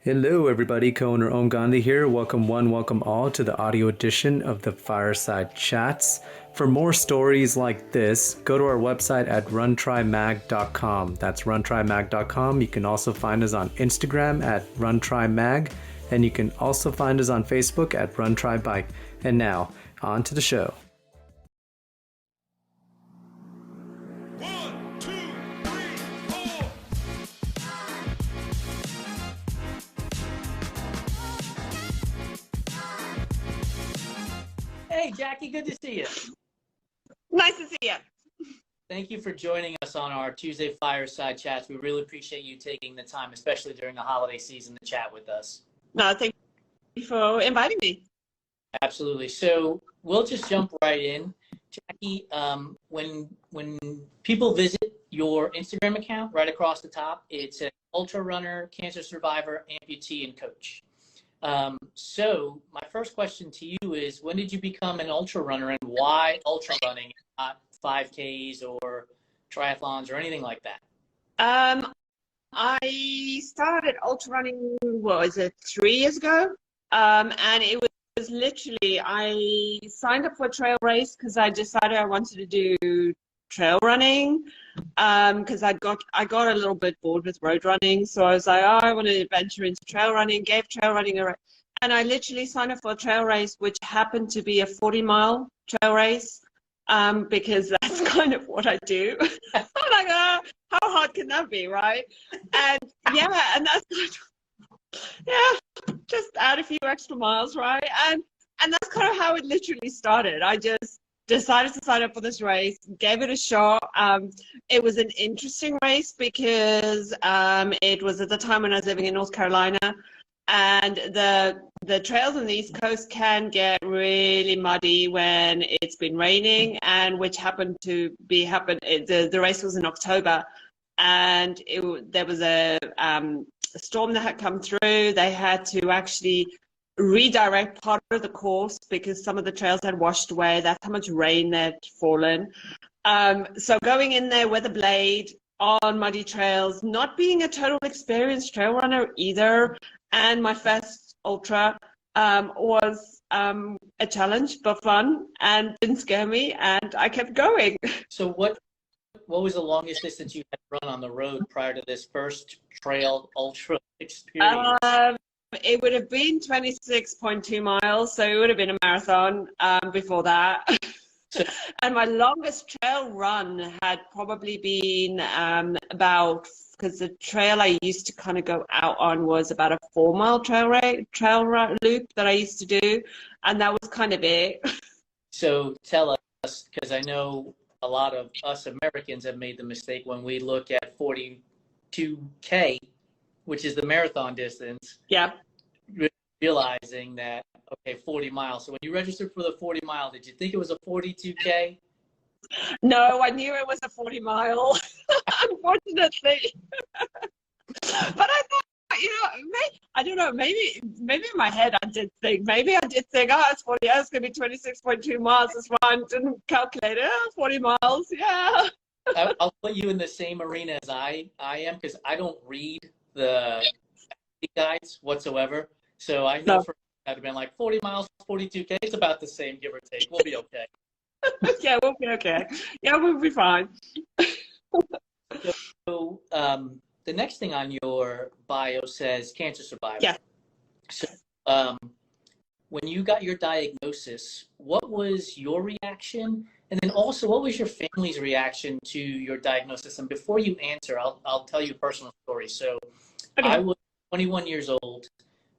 Hello, everybody. Co-owner Om Gandhi here. Welcome one, welcome all to the audio edition of the Fireside Chats. For more stories like this, go to our website at runtrymag.com. That's runtrymag.com. You can also find us on Instagram at runtrymag, and you can also find us on Facebook at runtrybike. And now, on to the show. One, two, three, four. Hey, Jackie, good to see you. Nice to see you. Thank you for joining us on our Tuesday Fireside Chats. We really appreciate you taking the time, especially during the holiday season, to chat with us. No, thank you for inviting me. Absolutely. So we'll just jump right in. Jackie, when people visit your Instagram account, right across the top, it's an ultrarunner, cancer survivor, amputee, and coach. So my first question to you is, when did you become an ultrarunner, and why ultrarunning, not 5Ks or triathlons or anything like that? I started ultra running, what was it, 3 years ago? And it was literally, I signed up for a trail race because I decided I wanted to do trail running. Because I got a little bit bored with road running, so I was like, oh, I want to venture into trail running. Gave trail running a race, and I literally signed up for a trail race, which happened to be a 40-mile trail race, because that's kind of what I do. I'm like, oh, how hard can that be, right? And yeah, and that's kind of, yeah, just add a few extra miles, right? And that's kind of how it literally started. I just decided to sign up for this race, gave it a shot. It was an interesting race because it was at the time when I was living in North Carolina, and the trails on the East Coast can get really muddy when it's been raining, and which happened to be the race was in October, and there was a storm that had come through. They had to actually redirect part of the course because some of the trails had washed away. That's how much rain had fallen. So going in there with a blade on muddy trails, not being a total experienced trail runner either, and my first ultra was a challenge but fun and didn't scare me, and I kept going. So what was the longest distance you had run on the road prior to this first trail ultra experience? It would have been 26.2 miles, so it would have been a marathon before that. And my longest trail run had probably been about, because the trail I used to kind of go out on was about a 4-mile trail loop that I used to do, and that was kind of it. So tell us, because I know a lot of us Americans have made the mistake when we look at 42K, which is the marathon distance. Yeah. Realizing that, okay, 40 miles. So when you registered for the 40 mile, did you think it was a 42K? No, I knew it was a 40-mile, unfortunately. But I thought, I don't know, maybe in my head I did think, oh, it's 40, it's going to be 26.2 miles. That's fine. Didn't calculate it. 40 miles, yeah. I'll put you in the same arena as I am, because I don't read the guides whatsoever. So I know for I'd have been like 40 miles, 42K. It's about the same, give or take. We'll be okay. Yeah, we'll be okay. Yeah, we'll be fine. So the next thing on your bio says cancer survivor. Yeah. So when you got your diagnosis, what was your reaction? And then also, what was your family's reaction to your diagnosis? And before you answer, I'll tell you a personal story. So Okay. I was 21 years old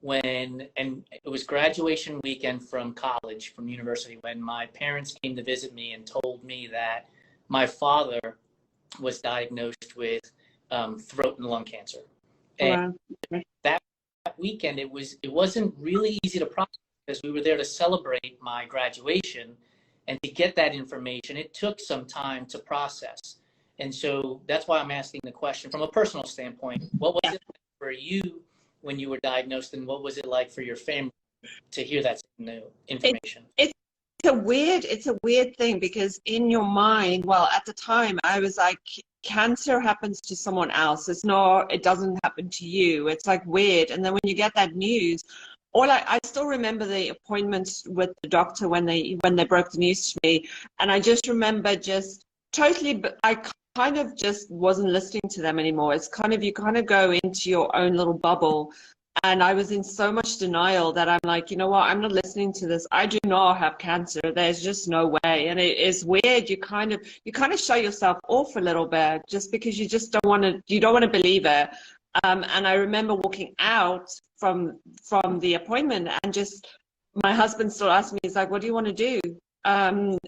and it was graduation weekend from college, from university, when my parents came to visit me and told me that my father was diagnosed with throat and lung cancer. And Wow. that weekend, it wasn't really easy to process, because we were there to celebrate my graduation, and to get that information, it took some time to process. And so that's why I'm asking the question from a personal standpoint. What was it for you when you were diagnosed, and what was it like for your family to hear that new information? It's it's a weird thing because in your mind, well, at the time I was like, cancer happens to someone else. It doesn't happen to you. It's like weird. And then when you get that news, I still remember the appointments with the doctor when they broke the news to me. And I just remember just totally, I kind of just wasn't listening to them anymore. It's kind of, you kind of go into your own little bubble. And I was in so much denial that I'm like, you know what, I'm not listening to this. I do not have cancer. There's just no way. And it is weird. You kind of show yourself off a little bit just because you just don't want to believe it. And I remember walking out from the appointment and just my husband still asked me, he's like, what do you want to do? And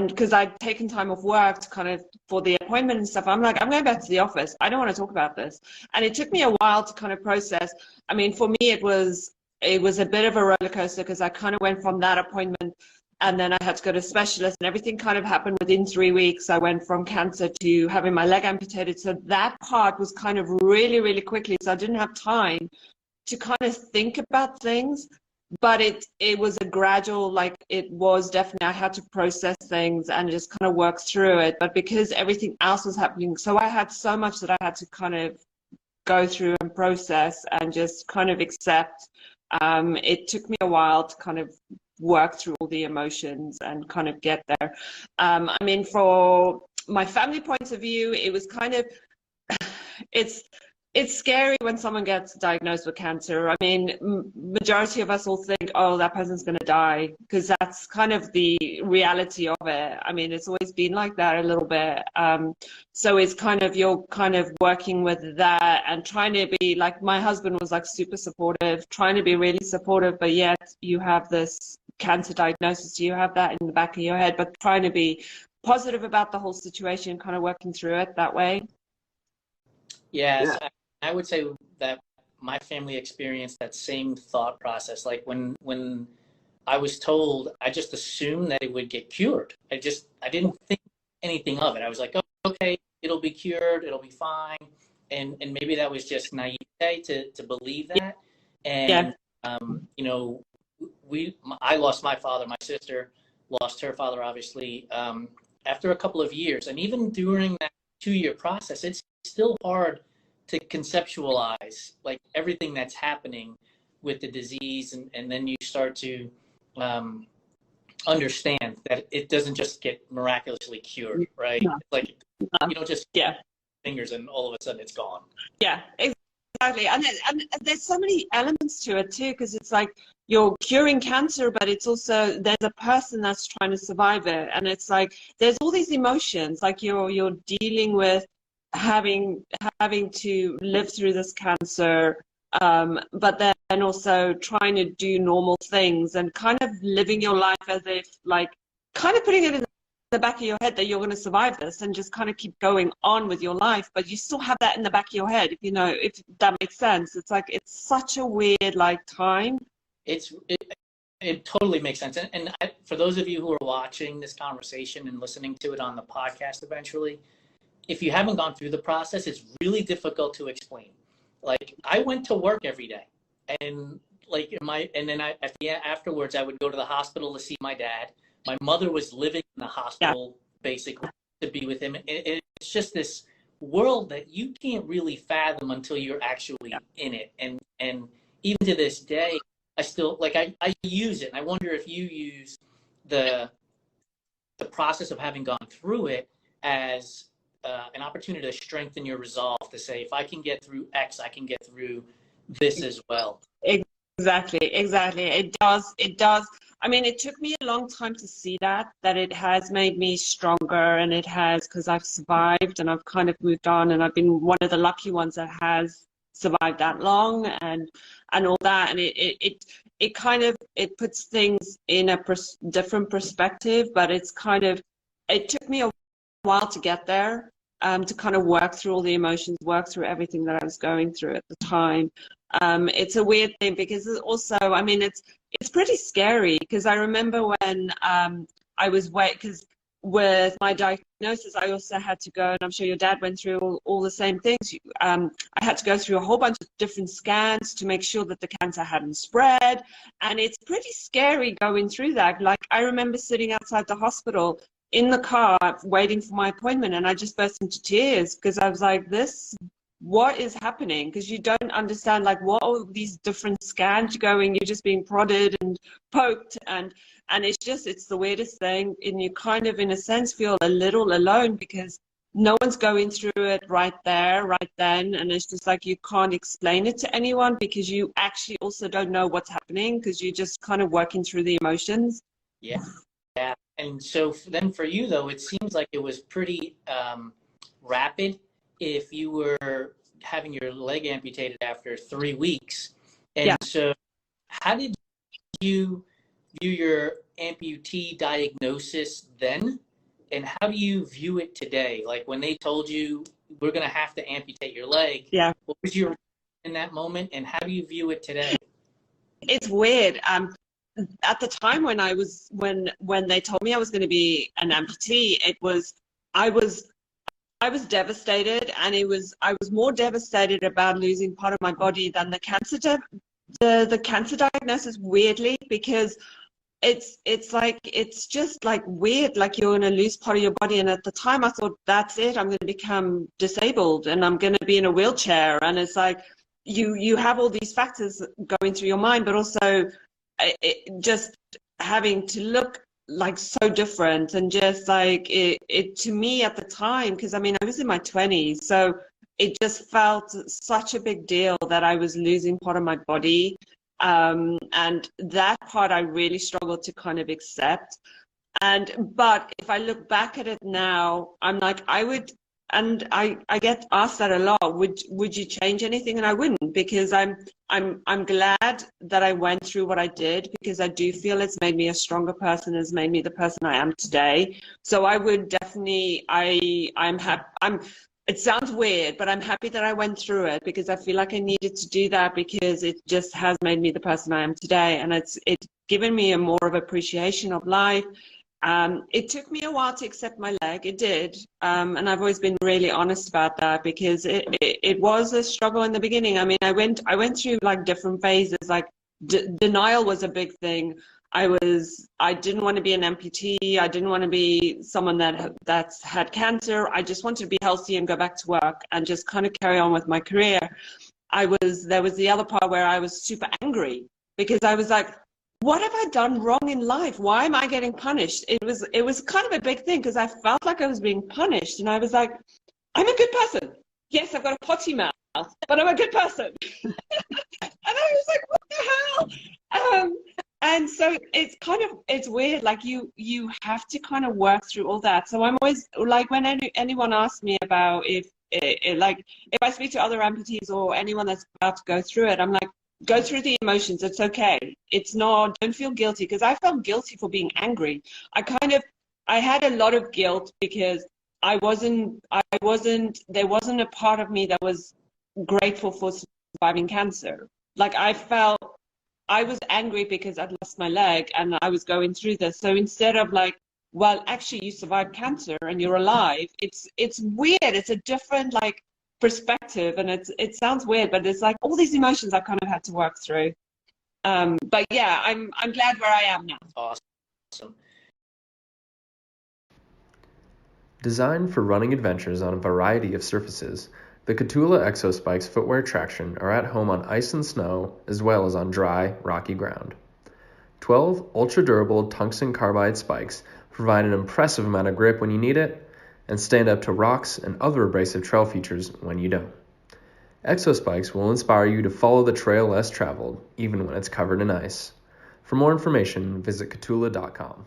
because I'd taken time off work to kind of for the appointment and stuff, I'm like, I'm going back to the office. I don't want to talk about this. And it took me a while to kind of process. I mean, for me, it was a bit of a roller coaster because I kind of went from that appointment and then I had to go to a specialist and everything kind of happened within 3 weeks. I went from cancer to having my leg amputated. So that part was kind of really, really quickly. So I didn't have time to kind of think about things. But it was a gradual, like it was definitely, I had to process things and just kind of work through it. But because everything else was happening, so I had so much that I had to kind of go through and process and just kind of accept. It took me a while to kind of work through all the emotions and kind of get there. I mean, for my family point of view, it was kind of, it's scary when someone gets diagnosed with cancer. I mean, majority of us all think, oh, that person's going to die, because that's kind of the reality of it. I mean, it's always been like that a little bit. So it's kind of, you're kind of working with that and trying to be like, my husband was like super supportive, trying to be really supportive, but yet you have this cancer diagnosis, you have that in the back of your head, but trying to be positive about the whole situation, kind of working through it that way. Yes. Yeah. I would say that my family experienced that same thought process. Like when I was told, I just assumed that it would get cured. I didn't think anything of it. I was like, oh, okay, it'll be cured, it'll be fine. And maybe that was just naivete to believe that. And, you know, I lost my father, my sister lost her father, obviously, after a couple of years. And even during that 2-year process, it's still hard to conceptualize like everything that's happening with the disease, and then you start to understand that it doesn't just get miraculously cured, right? No. It's like you don't just fingers and all of a sudden it's gone. Yeah, exactly. And there's so many elements to it too, because it's like you're curing cancer, but it's also there's a person that's trying to survive it, and it's like there's all these emotions, like you're dealing with having to live through this cancer, but then also trying to do normal things and kind of living your life as if like kind of putting it in the back of your head that you're going to survive this and just kind of keep going on with your life, but you still have that in the back of your head, if that makes sense. It's like it's such a weird like time. It totally makes sense. And for those of you who are watching this conversation and listening to it on the podcast eventually, if you haven't gone through the process, it's really difficult to explain. Like I went to work every day, and like afterwards I would go to the hospital to see my dad. My mother was living in the hospital basically to be with him. It's just this world that you can't really fathom until you're actually in it. And even to this day, I still like I use it. And I wonder if you use the process of having gone through it as an opportunity to strengthen your resolve, to say, if I can get through X, I can get through this as well. Exactly. It does. I mean, it took me a long time to see that it has made me stronger, and it has, because I've survived and I've kind of moved on, and I've been one of the lucky ones that has survived that long and all that. And it kind of, it puts things in a different perspective, but it's kind of, it took me a while to get there, to kind of work through all the emotions, work through everything that I was going through at the time. It's a weird thing because it's also, I mean, it's pretty scary, because I remember when I was because with my diagnosis, I also had to go, and I'm sure your dad went through all the same things. I had to go through a whole bunch of different scans to make sure that the cancer hadn't spread. And it's pretty scary going through that. Like, I remember sitting outside the hospital in the car waiting for my appointment, and I just burst into tears because I was like, what is happening? Because you don't understand, like, what all these different scans you're going, you're just being prodded and poked, and it's the weirdest thing. And you kind of, in a sense, feel a little alone because no one's going through it right there, right then. And it's just like, you can't explain it to anyone because you actually also don't know what's happening because you're just kind of working through the emotions. Yeah. Yeah. And so then for you, though, it seems like it was pretty rapid if you were having your leg amputated after 3 weeks. And Yeah. so how did you view your amputee diagnosis then? And how do you view it today? Like when they told you we're going to have to amputate your leg, Yeah. what was your in that moment, and how do you view it today? It's weird. At the time when they told me I was going to be an amputee, I was devastated, and I was more devastated about losing part of my body than the cancer the cancer diagnosis, weirdly, because it's just like weird, like you're going to lose part of your body. And at the time I thought, that's it, I'm going to become disabled and I'm going to be in a wheelchair. And it's like you have all these factors going through your mind, but also just having to look like so different, and just like it to me at the time, because I mean I was in my 20s, so it just felt such a big deal that I was losing part of my body, and that part I really struggled to kind of accept. But if I look back at it now, I'm like, I would, and I get asked that a lot, would you change anything? And I wouldn't, because I'm glad that I went through what I did, because I do feel it's made me a stronger person, has made me the person I am today. So I would definitely, I'm happy. It sounds weird, but I'm happy that I went through it, because I feel like I needed to do that, because it just has made me the person I am today. And it's given me a more of appreciation of life. It took me a while to accept my leg. It did. And I've always been really honest about that, because it was a struggle in the beginning. I mean, I went through like different phases, like denial was a big thing. I didn't want to be an amputee. I didn't want to be someone that's had cancer. I just wanted to be healthy and go back to work and just kind of carry on with my career. There was the other part where I was super angry, because I was like, what have I done wrong in life? Why am I getting punished? It was kind of a big thing, because I felt like I was being punished, and I was like, I'm a good person. Yes, I've got a potty mouth, but I'm a good person. And I was like, what the hell? And so it's weird. Like you have to kind of work through all that. So I'm always like, when anyone asks me about if I speak to other amputees or anyone that's about to go through it, I'm like, go through the emotions. It's okay. It's not, don't feel guilty, because I felt guilty for being angry. I had a lot of guilt, because there wasn't a part of me that was grateful for surviving cancer. Like I was angry because I'd lost my leg and I was going through this. So instead of like, well, actually you survived cancer and you're alive, it's weird. It's a different like perspective, and it sounds weird, but it's like all these emotions I kind of had to work through. But yeah, I'm glad where I am now. Awesome. Designed for running adventures on a variety of surfaces, the Catula Exospike's footwear traction are at home on ice and snow, as well as on dry, rocky ground. 12 ultra-durable tungsten carbide spikes provide an impressive amount of grip when you need it, and stand up to rocks and other abrasive trail features when you don't. Exospikes will inspire you to follow the trail less traveled, even when it's covered in ice. For more information, visit catula.com.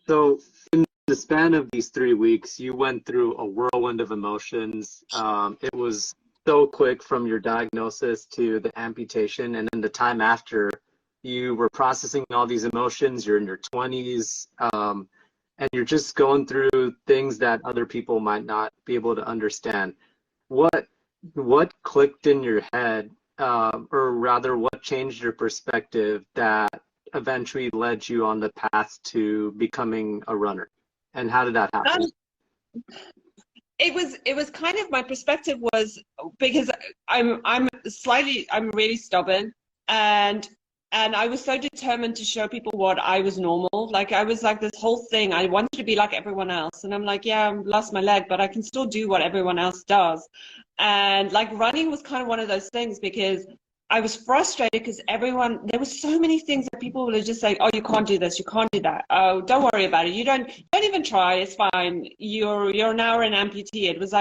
So in the span of these 3 weeks, you went through a whirlwind of emotions. It was so quick from your diagnosis to the amputation, and then the time after. You were processing all these emotions. You're in your 20s, and you're just going through things that other people might not be able to understand. What clicked in your head, or rather, what changed your perspective that eventually led you on the path to becoming a runner? And how did that happen? It was kind of, my perspective was, because I'm really stubborn, and I was so determined to show people what I was normal. Like, I was like, this whole thing, I wanted to be like everyone else. And I'm like, yeah, I lost my leg, but I can still do what everyone else does. And like, running was kind of one of those things, because I was frustrated because there were so many things that people would just say, oh, you can't do this, you can't do that. Oh, don't worry about it. You don't even try. It's fine. You're now an amputee. It was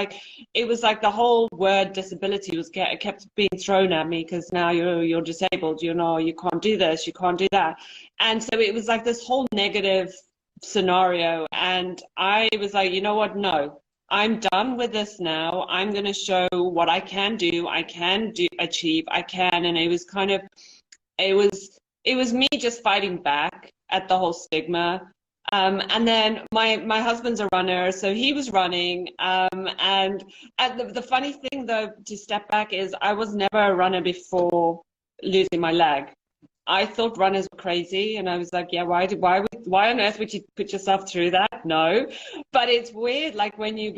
like the whole word disability was kept being thrown at me, because now you're disabled. You know, you can't do this, you can't do that. And so it was like this whole negative scenario. And I was like, you know what? No. I'm done with this now. I'm going to show what I can do. I can achieve. I can. And it was kind of, it was me just fighting back at the whole stigma. And then my husband's a runner, so he was running. And the funny thing, though, to step back, is I was never a runner before losing my leg. I thought runners were crazy, and I was like, yeah, why on earth would you put yourself through that? No. But it's weird, like when you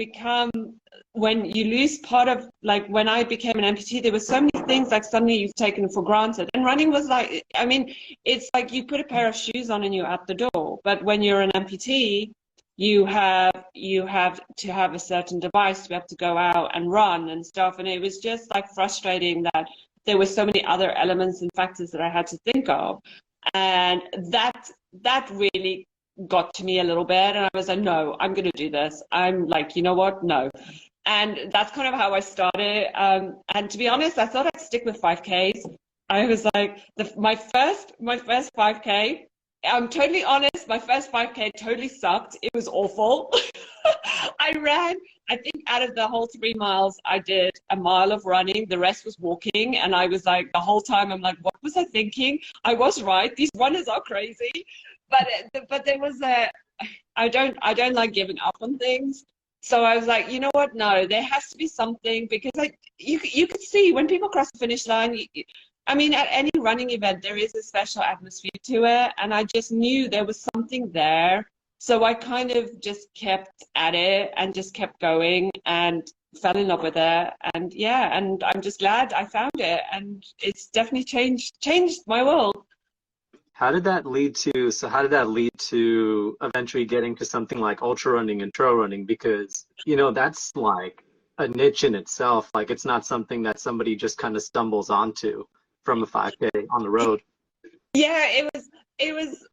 lose part of, like when I became an amputee, there were so many things like suddenly you've taken for granted. And running was like, I mean, it's like you put a pair of shoes on and you're out the door. But when you're an amputee, you have to have a certain device to be able to go out and run and stuff. And it was just like frustrating that there were so many other elements and factors that I had to think of. And that really got to me a little bit. And I was like, no, I'm going to do this. I'm like, you know what? No. And that's kind of how I started. And to be honest, I thought I'd stick with 5Ks. I was like, my first 5K, I'm totally honest, my first 5K totally sucked. It was awful. I ran, I think out of the whole 3 miles, I did a mile of running. The rest was walking. And I was like, the whole time, I'm like, what was I thinking? I was right. These runners are crazy. But there was I don't like giving up on things. So I was like, you know what? No, there has to be something, because you could see when people cross the finish line, I mean, at any running event, there is a special atmosphere to it. And I just knew there was something there. So I kind of just kept at it and just kept going and fell in love with it. And yeah, and I'm just glad I found it. And it's definitely changed my world. How did that lead to eventually getting to something like ultrarunning and trail running? Because, you know, that's like a niche in itself. Like, it's not something that somebody just kind of stumbles onto from a 5K on the road. Yeah,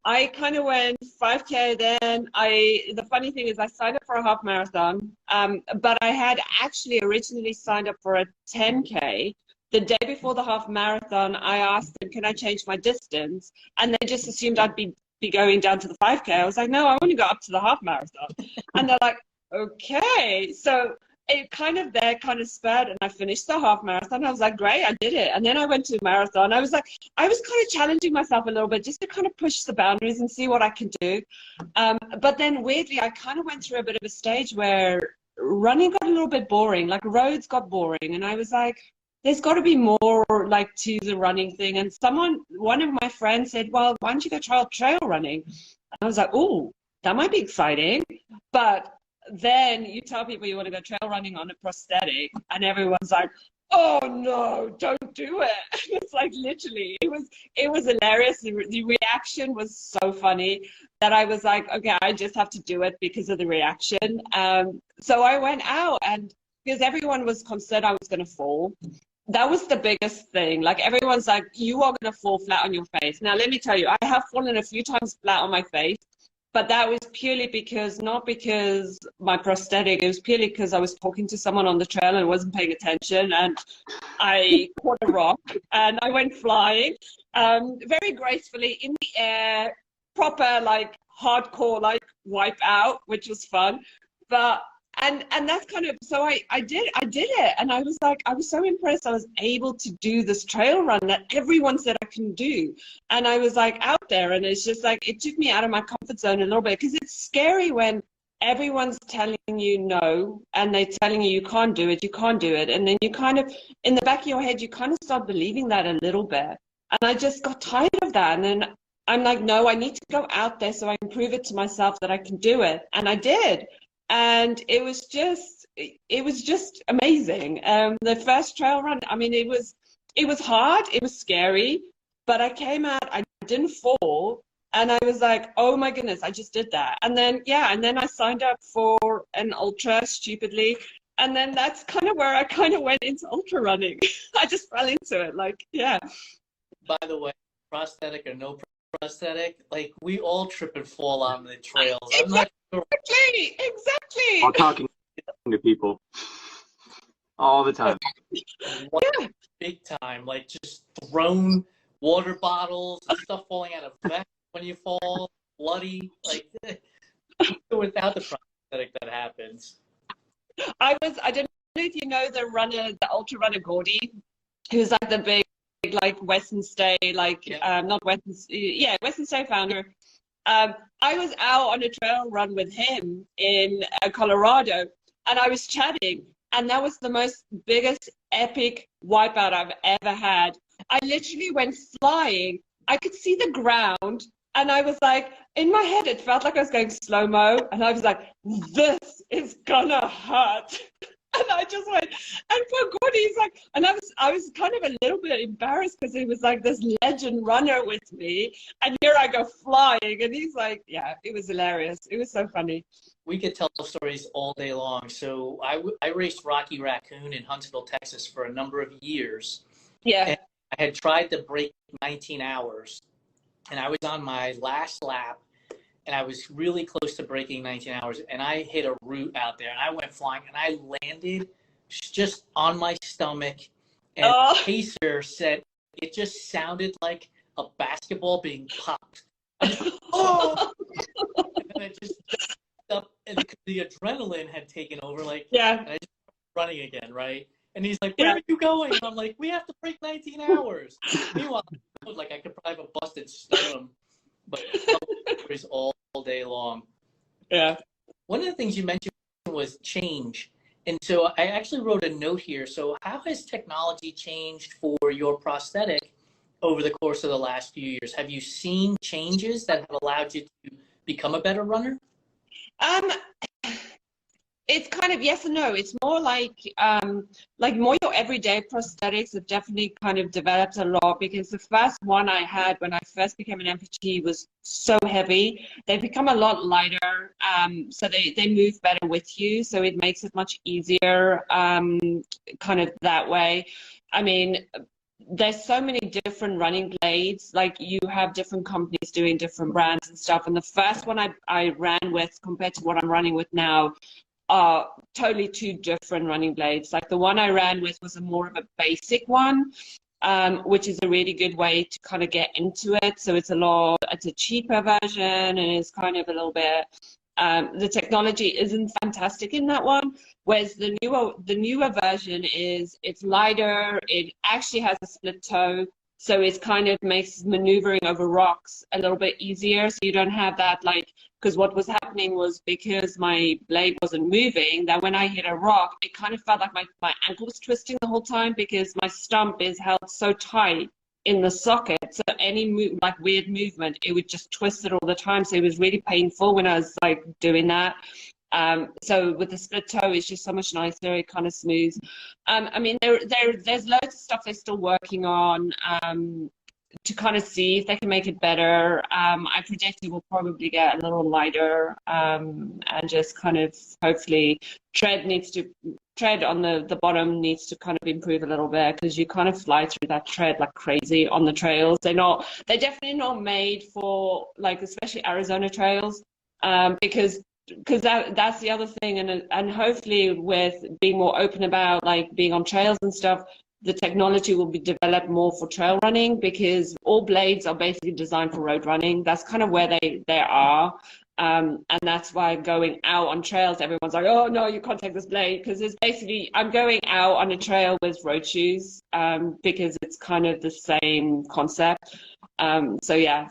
I kind of went 5K, then the funny thing is I signed up for a half marathon, but I had actually originally signed up for a 10K. The day before the half marathon, I asked them, can I change my distance? And they just assumed I'd be going down to the 5K. I was like, no, I want to go up to the half marathon. And they're like, okay. So it kind of spurred, and I finished the half marathon. I was like, great, I did it. And then I went to a marathon. I was kind of challenging myself a little bit just to kind of push the boundaries and see what I can do. But then weirdly, I kind of went through a bit of a stage where running got a little bit boring, like roads got boring. And I was like, there's got to be more like to the running thing. And one of my friends said, well, why don't you go try trail running? And I was like, oh, that might be exciting. But then you tell people you want to go trail running on a prosthetic, and everyone's like, oh no, don't do it. It's like, literally, it was hilarious. The reaction was so funny that I was like, okay, I just have to do it because of the reaction. So I went out, and because everyone was concerned I was going to fall. That was the biggest thing. Like, everyone's like, you are going to fall flat on your face. Now, let me tell you, I have fallen a few times flat on my face, but that was purely not because my prosthetic, it was purely because I was talking to someone on the trail and wasn't paying attention, and I caught a rock and I went flying very gracefully in the air, proper like hardcore like wipe out, which was fun. But and that's kind of, so I did it, and I was like, I was so impressed I was able to do this trail run that everyone said I can do. And I was like out there, and it's just like, it took me out of my comfort zone a little bit, because it's scary when everyone's telling you no, and they're telling you can't do it, and then you kind of, in the back of your head, you kind of start believing that a little bit. And I just got tired of that. And then I'm like, no, I need to go out there so I can prove it to myself that I can do it. And I did. And it was just amazing. The first trail run, I mean, it was hard, it was scary, but I came out, I didn't fall. And I was like, oh my goodness, I just did that. And then, yeah, and then I signed up for an ultra stupidly. And then that's kind of where I kind of went into ultra running. I just fell into it. Like, yeah. By the way, prosthetic or no prosthetic, like we all trip and fall on the trails. I'm not sure. Exactly. While talking to people all the time. Big time, like just thrown water bottles and stuff falling out of vests when you fall, bloody, like without the prosthetic that happens. I don't know if you know the ultra runner Gordy, who's like the big like Western Stay, like not Western, yeah, Western Stay founder. I was out on a trail run with him in Colorado, and I was chatting, and that was the most biggest epic wipeout I've ever had. I literally went flying. I could see the ground, and I was like, in my head, it felt like I was going slow-mo, and I was like, this is gonna hurt. And I just went, and poor Gordy's like, and I was kind of a little bit embarrassed because he was like this legend runner with me, and here I go flying, and he's like, yeah, it was hilarious. It was so funny. We could tell stories all day long. So I raced Rocky Raccoon in Huntsville, Texas for a number of years. Yeah. And I had tried to break 19 hours, and I was on my last lap, and I was really close to breaking 19 hours, and I hit a root out there, and I went flying, and I landed just on my stomach, and the pacer said it just sounded like a basketball being popped. I just, oh! And then I just up, and the adrenaline had taken over, like, yeah, and I just running again, right? And he's like, where are you going? And I'm like, we have to break 19 hours. Meanwhile, I was like, I could probably have a busted sternum, but stories all day long. Yeah. One of the things you mentioned was change. And so I actually wrote a note here. So how has technology changed for your prosthetic over the course of the last few years? Have you seen changes that have allowed you to become a better runner? It's kind of yes and no. It's more like more your everyday prosthetics have definitely kind of developed a lot, because the first one I had when I first became an amputee was so heavy. They've become a lot lighter, so they move better with you, so it makes it much easier kind of that way. I mean, there's so many different running blades. Like, you have different companies doing different brands and stuff, and the first one I ran with compared to what I'm running with now are totally two different running blades. Like, the one I ran with was a more of a basic one, which is a really good way to kind of get into it. So it's a cheaper version, and it's kind of a little bit, the technology isn't fantastic in that one. Whereas the newer version it's lighter. It actually has a split toe. So it kind of makes maneuvering over rocks a little bit easier. So you don't have that, like, because what was happening was, because my blade wasn't moving, that when I hit a rock, it kind of felt like my ankle was twisting the whole time, because my stump is held so tight in the socket. So any like weird movement, it would just twist it all the time. So it was really painful when I was like doing that. So with the split toe, it's just so much nicer. It kind of smooths. I mean, there's loads of stuff they're still working on to kind of see if they can make it better. I predict it will probably get a little lighter, and just kind of hopefully tread on the bottom needs to kind of improve a little bit, because you kind of fly through that tread like crazy on the trails. They're definitely not made for, like, especially Arizona trails, because that's the other thing, and hopefully with being more open about like being on trails and stuff, the technology will be developed more for trail running, because all blades are basically designed for road running. That's kind of where they are, and that's why going out on trails, everyone's like, oh no, you can't take this blade, because it's basically, I'm going out on a trail with road shoes, because it's kind of the same concept. So yeah.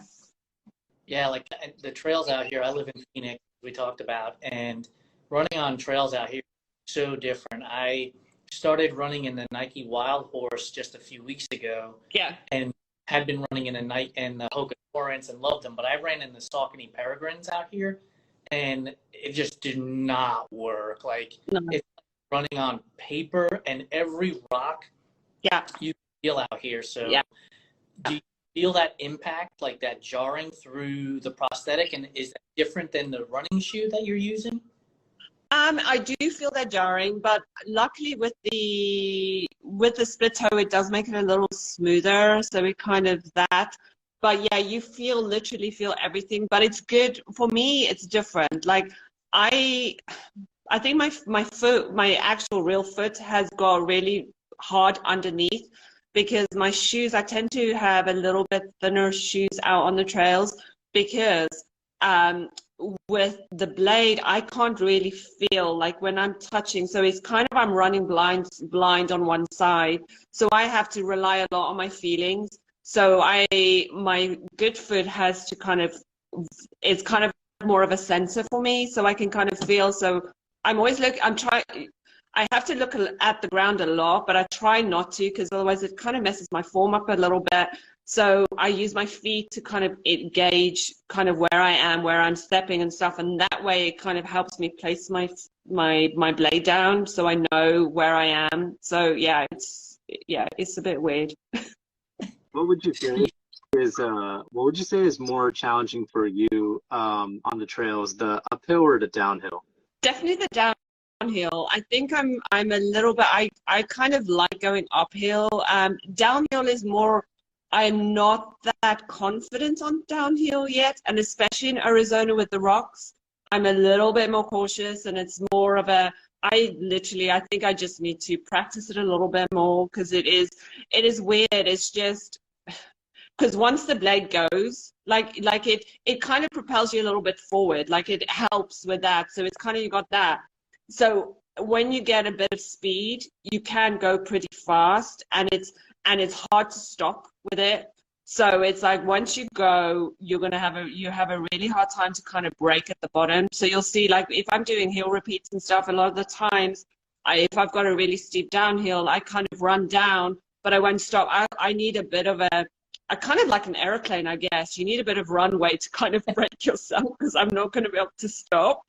Yeah, like the trails out here, I live in Phoenix, we talked about, and running on trails out here is so different. I started running in the Nike Wild Horse just a few weeks ago. Yeah. And had been running in a night in the Hoka Torrents and loved them, but I ran in the Saucony Peregrines out here, and it just did not work. Like No. it's running on paper, and every rock Yeah. you feel out here. So Yeah. do you feel that impact, like that jarring through the prosthetic, and is that different than the running shoe that you're using? I do feel that jarring, but luckily with the split toe, it does make it a little smoother. So it kind of that. But yeah, you literally feel everything. But it's good for me. It's different. Like I think my foot, my actual real foot, has got really hard underneath because my shoes. I tend to have a little bit thinner shoes out on the trails because with the blade, I can't really feel like when I'm touching. So it's kind of, I'm running blind on one side. So I have to rely a lot on my feelings. So my good foot has to it's kind of more of a sensor for me. So I can kind of feel. So I have to look at the ground a lot, but I try not to because otherwise it kind of messes my form up a little bit. So I use my feet to kind of gauge kind of where I am, where I'm stepping and stuff. And that way it kind of helps me place my blade down so I know where I am. So yeah, it's a bit weird. What would you say is more challenging for you on the trails, the uphill or the downhill? Definitely the downhill. I think I'm a little bit, I kind of like going uphill. Downhill is more, I'm not that confident on downhill yet, and especially in Arizona with the rocks, I'm a little bit more cautious, and it's more of I think I just need to practice it a little bit more because it is weird. It's just because once the blade goes, like it kind of propels you a little bit forward, like it helps with that. So it's kind of, you got that. So when you get a bit of speed, you can go pretty fast, and it's hard to stop with it. So it's like once you go, you have a really hard time to kind of break at the bottom. So you'll see, like if I'm doing hill repeats and stuff, a lot of the times, if I've got a really steep downhill, I kind of run down, but I won't stop. I need a bit of a kind of like an airplane, I guess. You need a bit of runway to kind of break yourself because I'm not going to be able to stop.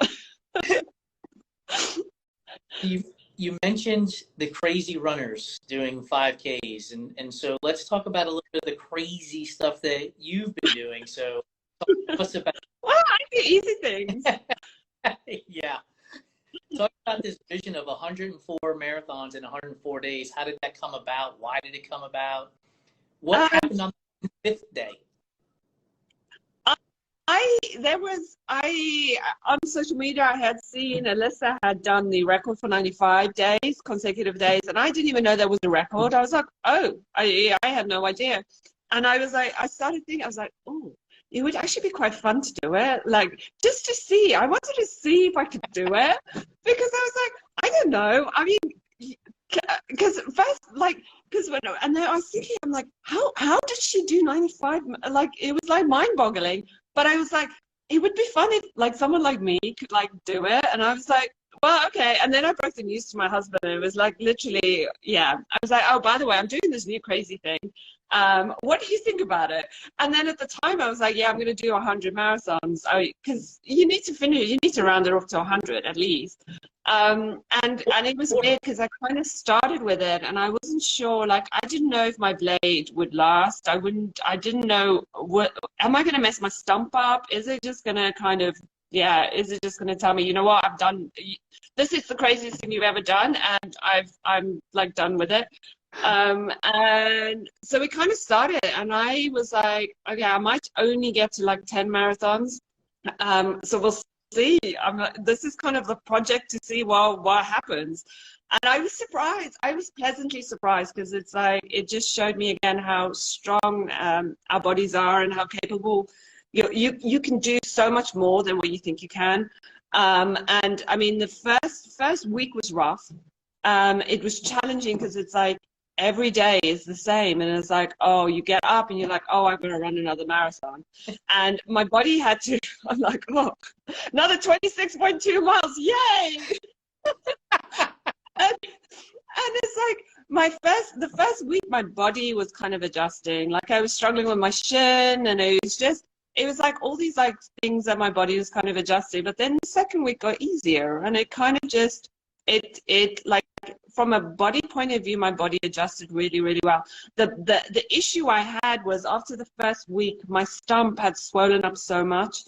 You mentioned the crazy runners doing 5Ks, and so let's talk about a little bit of the crazy stuff that you've been doing. So talk to us about Well, I do easy things. yeah. Talk about this vision of 104 marathons in 104 days. How did that come about? Why did it come about? What happened on the 5th day? On social media, I had seen Alyssa had done the record for 95 days, consecutive days, and I didn't even know there was a record. I was like, oh, I had no idea. And I was like, I started thinking, I was like, oh, it would actually be quite fun to do it, like just to see. I wanted to see if I could do it because I was like, I don't know. I mean, because first, and then I was thinking, I'm like, how did she do 95? Like, it was like mind-boggling. But I was like, it would be fun if like someone like me could like do it. And I was like, well, okay. And then I broke the news to my husband, and it was like literally, yeah. I was like, oh, by the way, I'm doing this new crazy thing. What do you think about it? And then at the time I was like, yeah, I'm going to do 100 marathons because you need to round it off to 100 at least. And it was weird because I kind of started with it and I wasn't sure, like, I didn't know if my blade would last. I didn't know am I going to mess my stump up? Is it just going to kind of, is it just going to tell me, you know what, this is the craziest thing you've ever done, and I'm like done with it. And so we kind of started, and I was like, okay, I might only get to like 10 marathons. So we'll see. This is kind of the project to see what happens. And I was surprised. I was pleasantly surprised because it's like, it just showed me again how strong our bodies are and how capable you can do so much more than what you think you can. And I mean, the first week was rough. It was challenging because it's like every day is the same, and it's like, oh, you get up and you're like, oh, I'm going to run another marathon, and my body had to. I'm like, oh, another 26.2 miles, yay! and it's like, the first week, my body was kind of adjusting. Like I was struggling with my shin, and it was like all these like things that my body was kind of adjusting. But then the second week got easier, and it kind of just, it like from a body point of view, my body adjusted really, really well. The issue I had was after the first week, my stump had swollen up so much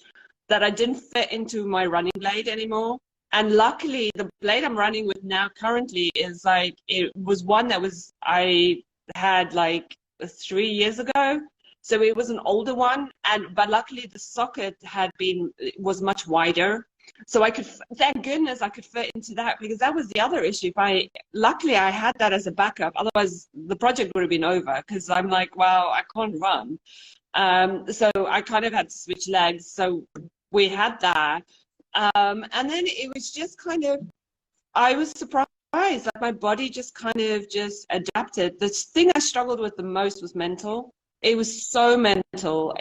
that I didn't fit into my running blade anymore. And luckily, the blade I'm running with now currently is like, it was one that I had like 3 years ago. So it was an older one. But luckily the socket was much wider. So thank goodness I could fit into that, because that was the other issue. Luckily I had that as a backup. Otherwise the project would have been over, because I'm like, well, I can't run. So I kind of had to switch legs. So we had that. And then it was just kind of, I was surprised that my body just kind of just adapted. The thing I struggled with the most was mental. It was so mental.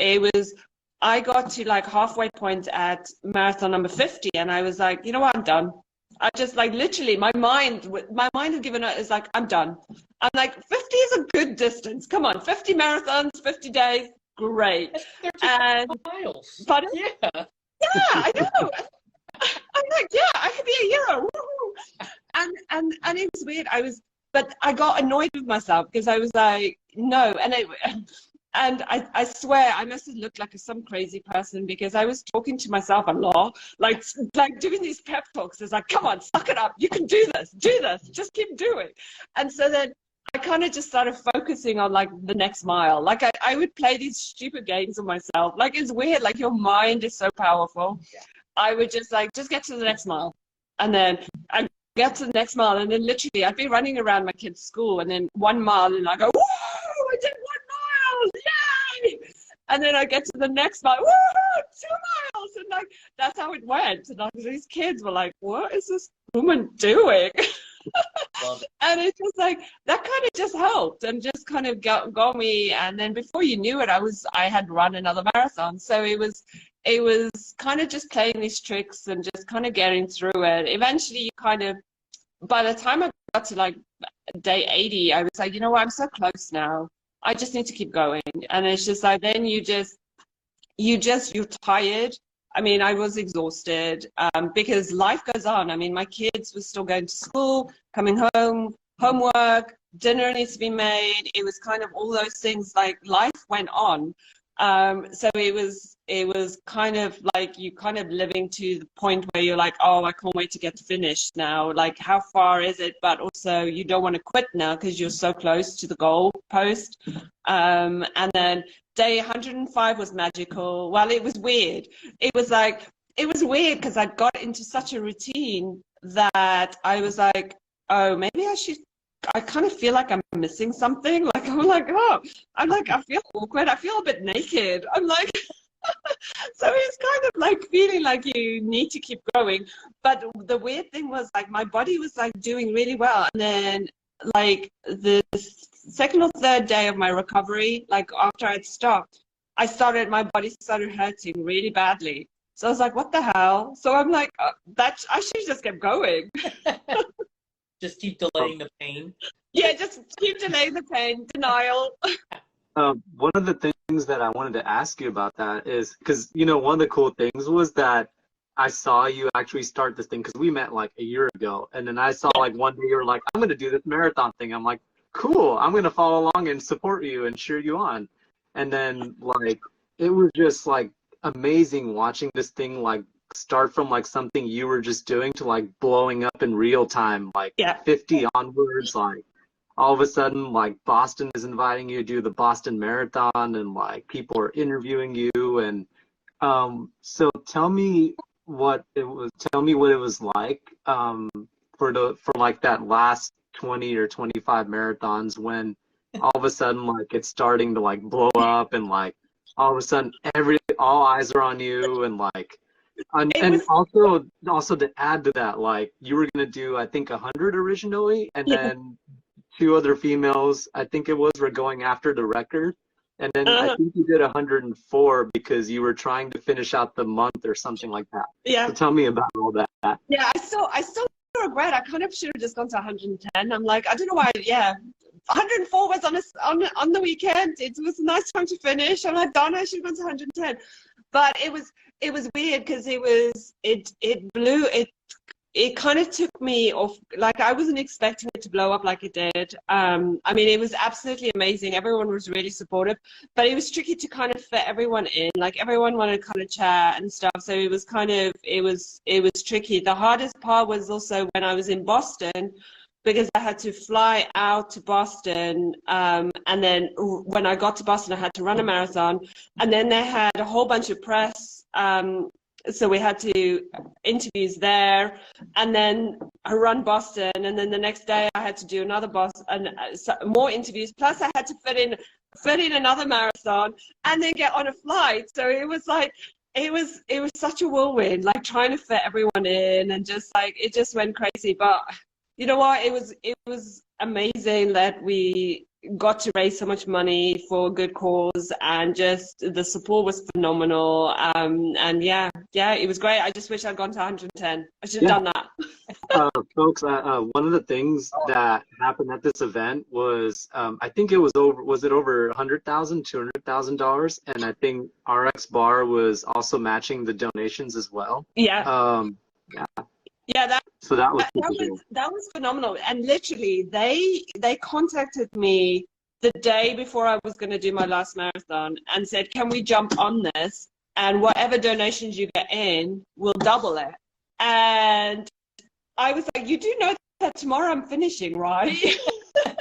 I got to like halfway point at marathon number 50, and I was like, you know what, I'm done. I just like literally my mind had given up. It's like, I'm done. I'm like, 50 is a good distance. Come on, 50 marathons, 50 days, great. And miles. Pardon? Yeah. Yeah, I know. I'm like, yeah, I could be a hero. Woo-hoo. And it was weird. But I got annoyed with myself, because I was like, no. And I swear I must have looked like some crazy person, because I was talking to myself a lot, like doing these pep talks. It's like, come on, suck it up. You can do this, just keep doing. And so then I kind of just started focusing on like the next mile. Like I would play these stupid games with myself. Like it's weird, like your mind is so powerful. Yeah. I would just get to the next mile. And then I get to the next mile, and then literally I'd be running around my kid's school, and then 1 mile, and I go, whoa, I did 1 mile, yay! And then I get to the next mile, woo, 2 miles, and like that's how it went. And like, these kids were like, what is this woman doing? And it's just like that kind of just helped and just kind of got me. And then before you knew it, I had run another marathon. So it was kind of just playing these tricks and just kind of getting through it. Eventually, you kind of, by the time I got to like day 80, I was like, you know what, I'm so close now. I just need to keep going. And it's just like, then you're tired. I mean, I was exhausted because life goes on. I mean, my kids were still going to school, coming home, homework, dinner needs to be made. It was kind of all those things, like life went on. So it was kind of like you kind of living to the point where you're like, oh, I can't wait to get to finish now. Like, how far is it? But also you don't want to quit now because you're so close to the goal post. And then day 105 was magical. Well, it was weird. It was weird because I got into such a routine that I was like, oh, maybe I kind of feel like I'm missing something. Like, I feel awkward. I feel a bit naked. I'm like, so it's kind of like feeling like you need to keep going. But the weird thing was like my body was like doing really well. And then like the second or third day of my recovery, like after I'd stopped, my body started hurting really badly. So I was like, what the hell? So I'm like, I should just kept going. Just keep delaying the pain. Yeah, just keep delaying the pain, denial. One of the things that I wanted to ask you about that is, because, you know, one of the cool things was that I saw you actually start this thing, because we met like a year ago. And then I saw like one day you were like, I'm going to do this marathon thing. I'm like, cool, I'm going to follow along and support you and cheer you on. And then like, it was just like amazing watching this thing like start from like something you were just doing to like blowing up in real time, like 50 onwards, like all of a sudden like Boston is inviting you to do the Boston Marathon and like people are interviewing you. And so tell me what it was like for like that last 20 or 25 marathons when all of a sudden like it's starting to like blow up and like all of a sudden all eyes are on you. And like and also to add to that, like you were gonna do I think 100 originally, and then 2 other females I think it was were going after the record, and then I think you did 104 because you were trying to finish out the month or something like that. Yeah. So tell me about all that. Yeah, I still a regret. I kind of should have just gone to 110. I'm like, I don't know why. Yeah, 104 was on the weekend. It was a nice time to finish. I'm like, darn, I should have gone to 110. But it was weird because it kind of took me off. Like, I wasn't expecting it to blow up like it did. I mean, it was absolutely amazing. Everyone was really supportive, but it was tricky to kind of fit everyone in. Like, everyone wanted to kind of chat and stuff. So it was kind of, it was tricky. The hardest part was also when I was in Boston, because I had to fly out to Boston. And then when I got to Boston, I had to run a marathon. And then they had a whole bunch of press. So we had to interviews there, and then I run Boston, and then the next day I had to do another Boston and more interviews. Plus I had to fit in another marathon, and then get on a flight. So it was like it was such a whirlwind, like trying to fit everyone in, and just like it just went crazy. But you know what? It was amazing that we got to raise so much money for a good cause, and just the support was phenomenal. And yeah, it was great. I just wish I'd gone to 110. I should have done that. Folks, one of the things that happened at this event was, I think it was over $100,000, $200,000, and I think RX Bar was also matching the donations as well. Yeah. Yeah, so that was phenomenal. And literally, they contacted me the day before I was going to do my last marathon and said, "Can we jump on this? And whatever donations you get in, we'll double it." And I was like, "You do know that tomorrow I'm finishing, right?" I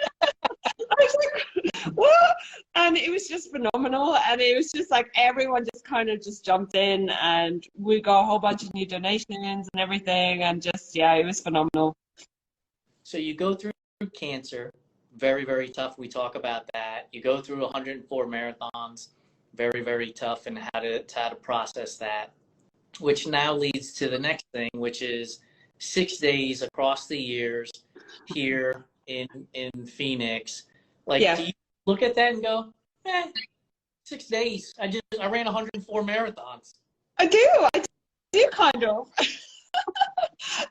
was like, "What?" And it was just phenomenal. And it was just like everyone just kind of just jumped in, and we got a whole bunch of new donations and everything. And just, yeah, it was phenomenal. So you go through cancer, very, very tough. We talk about that. You go through 104 marathons, very, very tough, and how to process that, which now leads to the next thing, which is 6 days across the years here in Phoenix. Like, do you look at that and go, 6 days? I ran 104 marathons. I do kind of.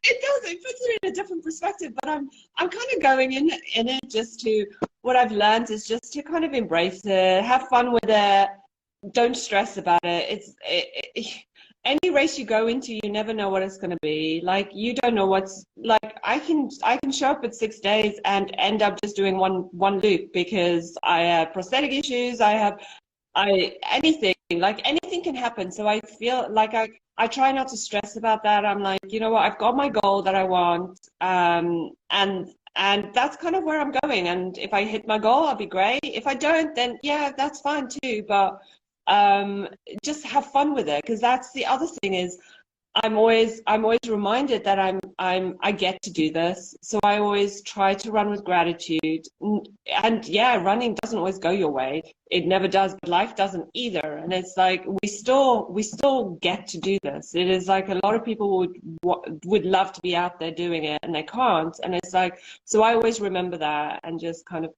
It does. It puts it in a different perspective. But I'm kind of going in it just to, what I've learned is just to kind of embrace it, have fun with it, don't stress about it. Any race you go into, you never know what it's going to be. Like, you don't know what's, like, I can show up at 6 days and end up just doing one loop because I have prosthetic issues. Anything can happen. So I feel like I try not to stress about that. I'm like, you know what, I've got my goal that I want. And that's kind of where I'm going. And if I hit my goal, I'll be great. If I don't, then yeah, that's fine too. But just have fun with it, because that's the other thing is I'm always reminded that I get to do this. So I always try to run with gratitude. And yeah, running doesn't always go your way. It never does, but life doesn't either. And it's like we still get to do this. It is like a lot of people would love to be out there doing it and they can't. And it's like, so I always remember that and just kind of,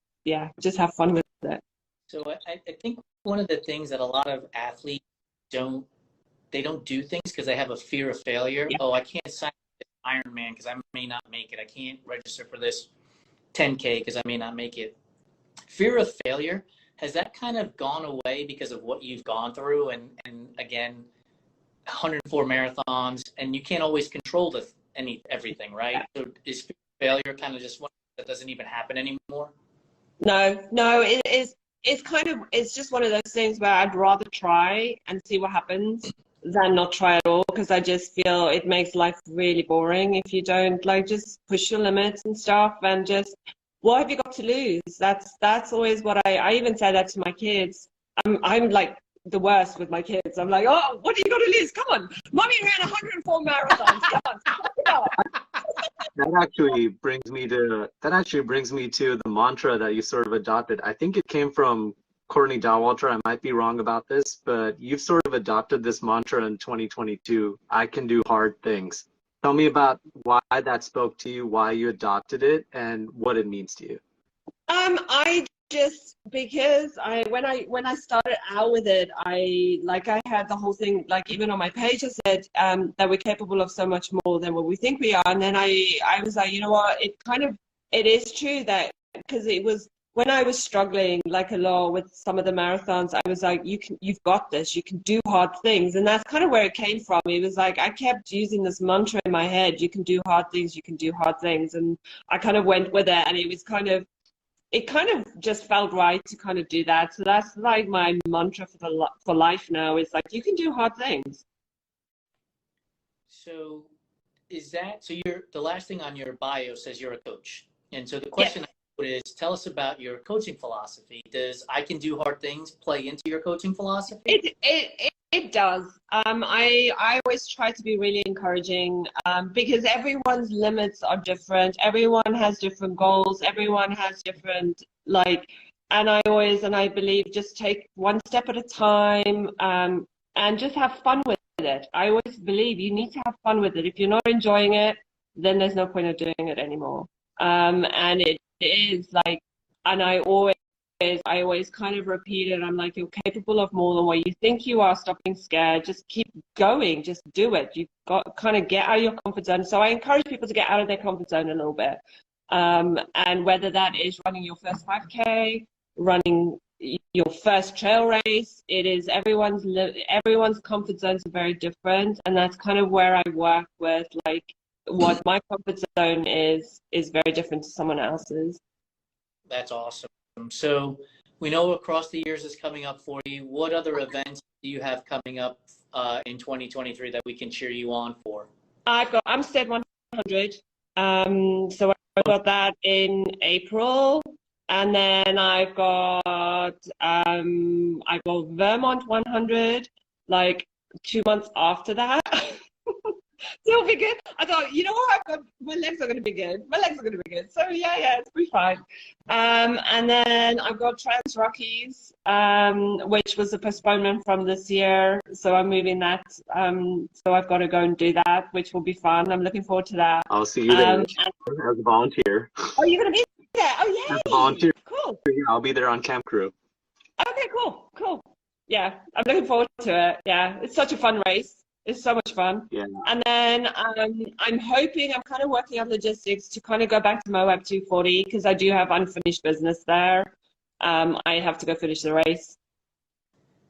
just have fun with it. So I think one of the things that a lot of athletes don't do things because they have a fear of failure. Yeah. Oh, I can't sign up for Ironman because I may not make it. I can't register for this 10K because I may not make it. Fear of failure, has that kind of gone away because of what you've gone through? And again, 104 marathons, and you can't always control everything, right? Yeah. So is fear of failure kind of just one that doesn't even happen anymore? No, it is. It's just one of those things where I'd rather try and see what happens than not try at all, because I just feel it makes life really boring if you don't just push your limits and stuff, and just, what have you got to lose? That's always what I even say that to my kids. I'm like the worst with my kids. I'm like, oh, what do you got to lose? Come on, mommy ran 104 marathons. Come on. That actually brings me to the mantra that you sort of adopted. I think it came from Courtney Dowalter. I might be wrong about this, but you've sort of adopted this mantra in 2022. I can do hard things. Tell me about why that spoke to you, why you adopted it, and what it means to you. I just because when I started out with it, I had the whole thing, like even on my page I said that we're capable of so much more than what we think we are. And then I was like, you know what, it is true that, because it was when I was struggling like a lot with some of the marathons, I was like, you've got this, you can do hard things. And that's kind of where it came from. It was like I kept using this mantra in my head, you can do hard things, you can do hard things. And I kind of went with it, and it kind of just felt right to kind of do that. So that's like my mantra for life now, is like, you can do hard things. So you're, the last thing on your bio says you're a coach. And so the question I put is, tell us about your coaching philosophy. Does I can do hard things play into your coaching philosophy? It does. I always try to be really encouraging, because everyone's limits are different. Everyone has different goals. Everyone has different, and I believe just take one step at a time, and just have fun with it. I always believe you need to have fun with it. If you're not enjoying it, then there's no point of doing it anymore. And it is like, and I always kind of repeat it. I'm like, you're capable of more than what you think you are. Stop being scared. Just keep going. Just do it. You've got to kind of get out of your comfort zone. So I encourage people to get out of their comfort zone a little bit. And whether that is running your first 5K, running your first trail race, it is everyone's comfort zones are very different. And that's kind of where I work with, like, what my comfort zone is very different to someone else's. That's awesome. So we know across the years is coming up for you. What other events do you have coming up in 2023 that we can cheer you on for? I've got Amstead 100. So I got that in April, and then I've got Vermont 100 like 2 months after that. So it'll be good. I thought, you know what, my legs are going to be good. So yeah, it's pretty fine. And then I've got Trans Rockies, which was a postponement from this year. So I'm moving that. So I've got to go and do that, which will be fun. I'm looking forward to that. I'll see you there as a volunteer. Oh, you're going to be there? Oh, yeah. As a volunteer. Cool. I'll be there on camp crew. Okay, cool. Yeah, I'm looking forward to it. Yeah, it's such a fun race. It's so much fun. Yeah. And then I'm kind of working on logistics to kind of go back to Moab 240, because I do have unfinished business there. I have to go finish the race.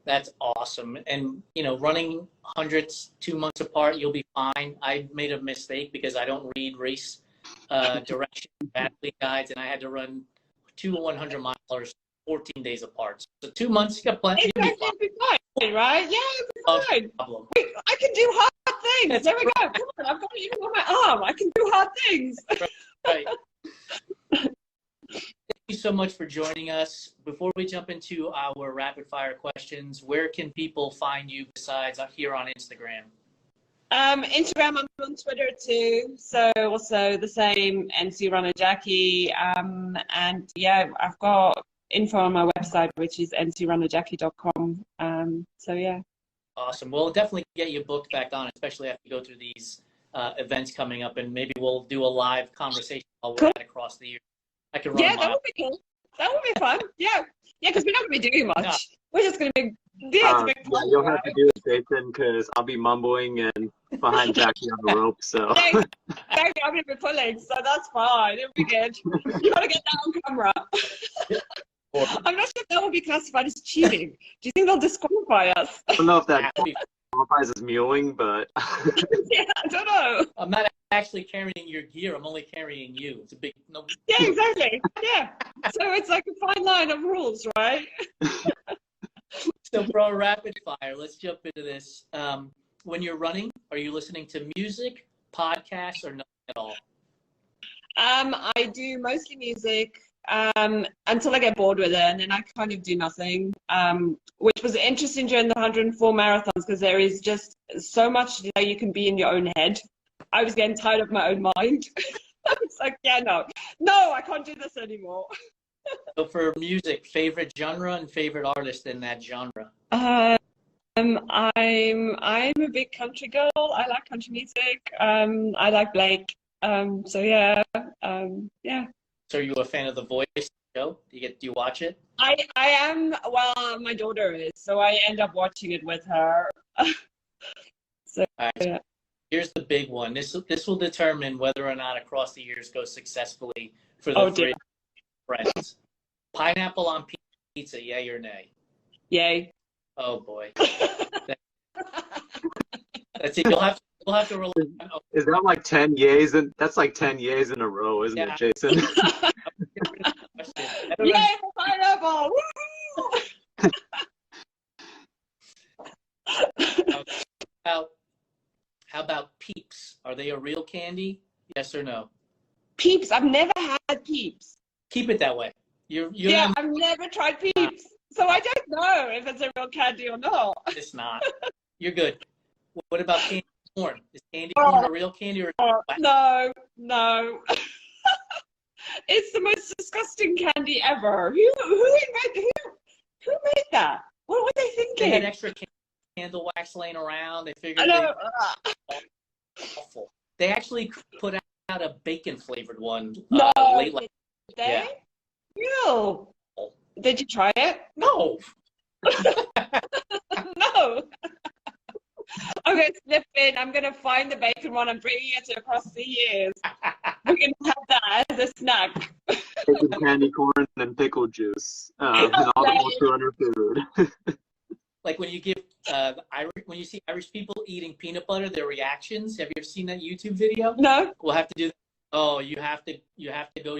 That's awesome. And, running hundreds 2 months apart, you'll be fine. I made a mistake because I don't read race direction athlete guides, and I had to run 2 100 milers 14 days apart. So 2 months, you got plenty. It'll be fine, right? Yeah, it'll be fine. Problem. Wait, I can do hard things. There we go. Come on, I've got it even on my arm. I can do hard things. Right. Thank you so much for joining us. Before we jump into our rapid fire questions, where can people find you besides here on Instagram? Instagram, I'm on Twitter too. So also the same, NC Runner Jacky. And yeah, I've got info on my website, which is ncrunnerjacky.com. So yeah. Awesome. We'll definitely get you booked back on, especially after you go through these events coming up, and maybe we'll do a live conversation while we're at across the year. I can run. Yeah, that would be cool. That would be fun. Yeah, because we're not going to be doing much. No. We're just going to be. Yeah, it's a big fun. You'll have to do it, Jason, because I'll be mumbling and behind Jacky on the rope. So. Thanks. I'm going to be pulling, so that's fine. It'll be good. You got to get that on camera. I'm not sure if that will be classified as cheating. Do you think they'll disqualify us? I don't know if that qualifies as mewing, but yeah, I don't know. I'm not actually carrying your gear. I'm only carrying you. It's a big no. Yeah, exactly. Yeah. So it's like a fine line of rules, right? So for our rapid fire, let's jump into this. When you're running, are you listening to music, podcasts, or nothing at all? I do mostly music. Until I get bored with it, and then I kind of do nothing, which was interesting during the 104 marathons, because there is just so much that you can be in your own head. I was getting tired of my own mind. I was like, yeah, no, I can't do this anymore. So for music, favorite genre and favorite artist in that genre? I'm a big country girl. I like country music. I like Blake. So yeah, yeah. So are you a fan of The Voice? show? Do you watch it? I am, well, my daughter is, so I end up watching it with her. So, All right. yeah. Here's the big one. This will determine whether or not Across the Years goes successfully for the Oh, three dear. friends. Pineapple on pizza, yay or nay? Yay. Oh boy. That's it. You'll have to rely on. Oh, Is that like 10 yays? And that's like 10 yays in a row, isn't Yeah. it, Jason? question. Yay for pineapple! Woo! How about Peeps? Are they a real candy? Yes or no? Peeps. I've never had Peeps. Keep it that way. You're Yeah, I've never tried Peeps. So I don't know if it's a real candy or not. It's not. You're good. What about candy corn? Is candy corn a real candy or No, no. It's the most disgusting candy ever. Who made that? What were they they thinking? had extra candle wax laying around? They figured I know. awful. They actually put out a bacon flavored one No, late last. did they? Ew. Did you try it? No. No. Okay, slip in. I'm gonna find the bacon one and bringing it to Across the Years. We're gonna have that as a snack. Bacon, candy corn and pickle juice, and all the ultrarunner food. Like when you give when you see Irish people eating peanut butter, their reactions. Have you ever seen that YouTube video? No. We'll have to do that. Oh, you have to go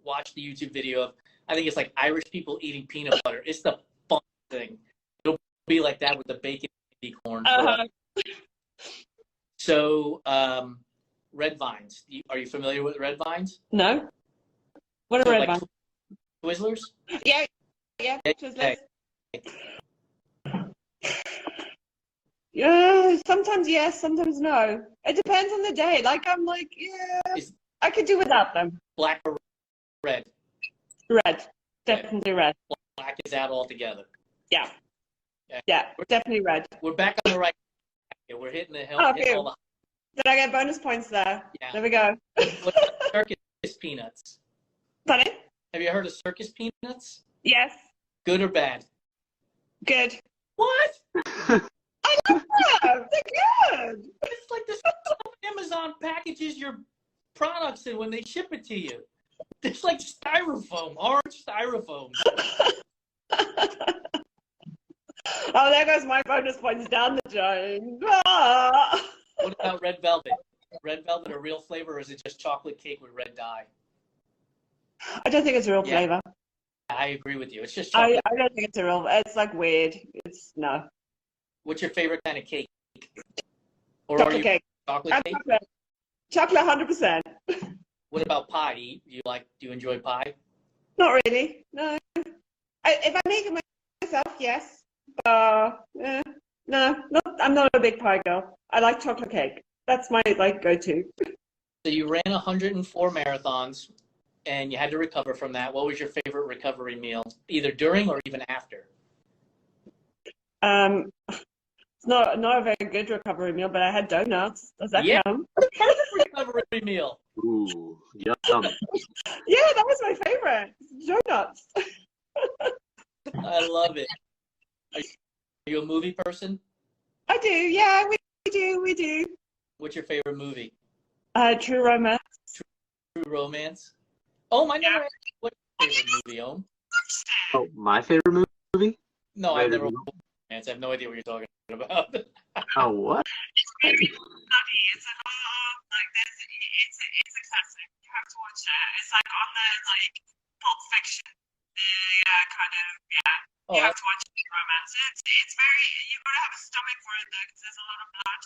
watch the YouTube video of, I think it's like Irish people eating peanut butter. It's the fun thing. It'll be like that with the bacon candy corn. So, red vines. Are you familiar with red vines? No. What So are red like vines? Twizzlers? Yeah. Okay. Twizzlers. Yeah, sometimes yes, sometimes no. It depends on the day. Like I'm like, yeah, I could do without them. Black or red? Red, definitely red. Black is out altogether. Yeah, Okay. yeah, definitely red. We're back on the right. We're hitting the hill. Oh, hitting all Did I get bonus points there? Yeah. There we go. What about circus peanuts? Funny? Have you heard of circus peanuts? Yes. Good or bad? Good. What? I love them. They're good. It's like this stuff Amazon packages your products in when they ship it to you. It's like styrofoam, orange styrofoam. Oh, there goes my bonus points down the drain. Ah. What about red velvet? Red velvet a real flavor, or is it just chocolate cake with red dye? I don't think it's a real Yeah. flavor. I agree with you. It's just I chocolate. don't think it's a real. It's like weird. It's no. What's your favorite kind of cake? Or are Chocolate you cake. chocolate cake? Chocolate, 100%. What about pie? Do you enjoy pie? Not really. No. If I make it myself, yes. No. I'm not a big pie girl. I like chocolate cake. That's my go-to. So you ran 104 marathons, and you had to recover from that. What was your favorite recovery meal, either during or even after? It's not a very good recovery meal, but I had donuts. Does that count? Perfect recovery meal. Ooh, yum. Yeah, that was my favorite. Donuts. I love it. Are you a movie person? I do. Yeah, we do. What's your favorite movie? True Romance. True Romance? Oh, I never asked you what's your favorite movie, Om? Oh, my favorite movie? No, I've never Favorite watched Romance. I have no idea what you're talking about. Oh, what? It's very bloody. It's a it's a classic. You have to watch it. It's like on the Pulp Fiction, kind of Oh, You have to watch True Romance. It's very. You've got to have a stomach for it though, because there's a lot of blood.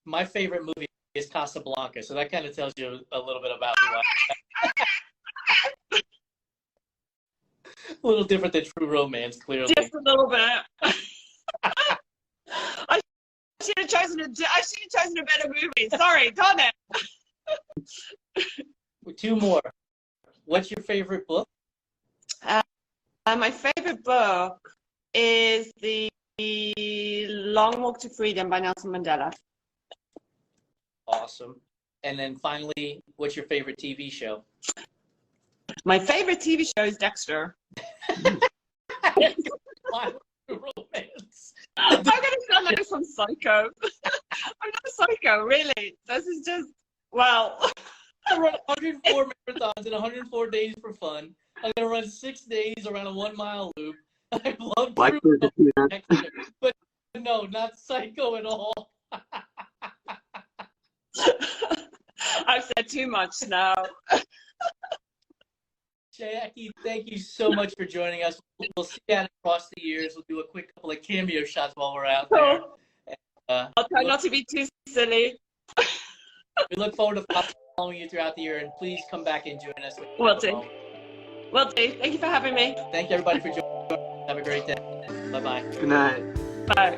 my favorite movie is Casablanca, so that kind of tells you a little bit about who I am. A little different than True Romance, clearly. Just a little bit. I should have chosen a better movie. Sorry, darn it. Two more. What's your favorite book? My favorite book is The Long Walk to Freedom by Nelson Mandela. Awesome. And then finally, what's your favorite TV show? My favorite TV show is Dexter. Romance. I'm gonna sound like some psycho. I'm not a psycho, really. This is just, well. I run 104 marathons in 104 days for fun. I'm gonna run 6 days around a 1 mile loop. I love Like true to see that. Dexter, but no, not psycho at all. I've said too much now. Jacky, thank you so much for joining us. We'll see you across the years. We'll do a quick couple of cameo shots while we're out there. I'll try not to be too silly. We look forward to following you throughout the year, and please come back and join us. Will do. Will do. Thank you for having me. Thank you, everybody, for joining. Have a great day. Bye-bye. Good night. Bye.